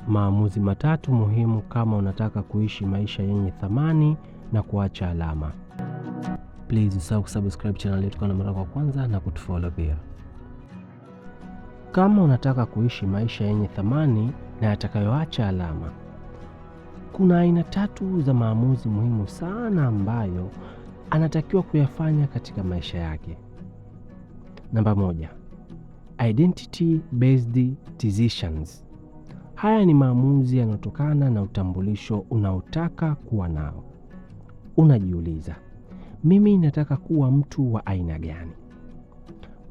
Maamuzi matatu muhimu kama unataka kuishi maisha yenye thamani na kuacha alama. Please usahau kusubscribe channel yetu kwa mara ya kwanza na kutufollow pia. Kama unataka kuishi maisha yenye thamani na yatakayoacha alama, kuna aina tatu za maamuzi muhimu sana ambayo anatakiwa kuyafanya katika maisha yake. Namba 1, identity based decisions. Haya ni maamuzi yanayotokana na utambulisho unaotaka kuwa nao. Unajiuliza, mimi nataka kuwa mtu wa aina gani?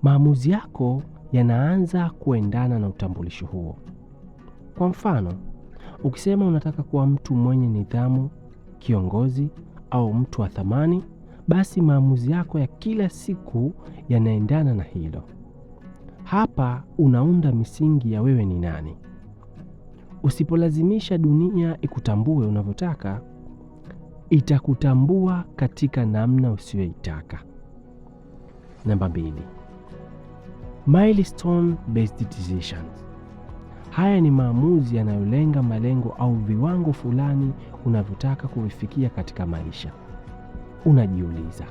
Maamuzi yako yanaanza kuendana na utambulisho huo. Kwa mfano, ukisema unataka kuwa mtu mwenye nidhamu, kiongozi au mtu wa thamani, basi maamuzi yako ya kila siku yanaendana na hilo. Hapa unaunda misingi ya wewe ni nani. Usipolazimisha dunia ikutambue unavyotaka, itakutambua katika namna usiyoitaka. Namba 2, milestone based decisions. Haya ni maamuzi yanayolenga malengo au viwango fulani unavyotaka kuvifikia katika maisha. Unajiuliza,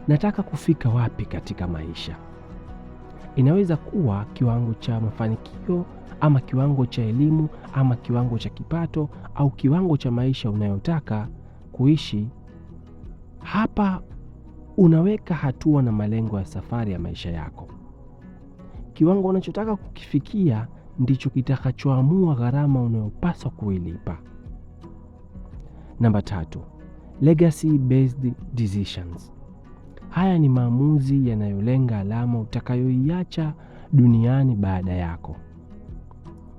nataka kufika wapi katika maisha? Inaweza kuwa kiwango cha mafanikio ama kiwango cha elimu ama kiwango cha kipato au kiwango cha maisha unayotaka kuishi. Hapa unaweka hatua na malengo ya safari ya maisha yako. Kiwango unachotaka kukifikia ndicho kitakachoamua gharama unayopaswa kuilipa. Namba 3, legacy based decisions. Haya ni maamuzi yanayolenga alama utakayoiacha duniani baada yako.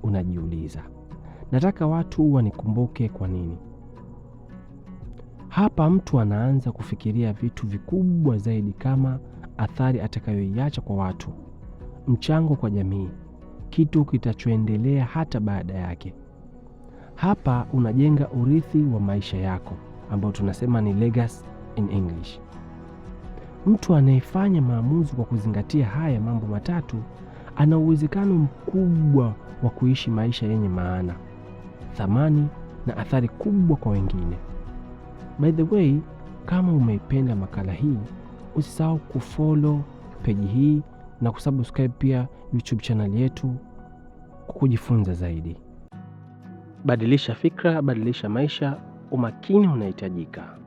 Unajiuliza, nataka watu wanikumbuke kwa nini? Hapa mtu anaanza kufikiria vitu vikubwa zaidi kama athari atakayoiacha kwa watu, mchango kwa jamii, kitu kitachoendelea hata baada yake. Hapa unajenga urithi wa maisha yako ambao tunasema ni legacy in English. Mtu anayefanya maamuzi kwa kuzingatia haya mambo matatu ana uwezekano mkubwa wa kuishi maisha yenye maana, thamani na athari kubwa kwa wengine. By the way, kama umeipenda makala hii, usisahau kufollow page hii na kusubscribe pia YouTube channel yetu kujifunza zaidi. Badilisha fikra, badilisha maisha, umakini unahitajika.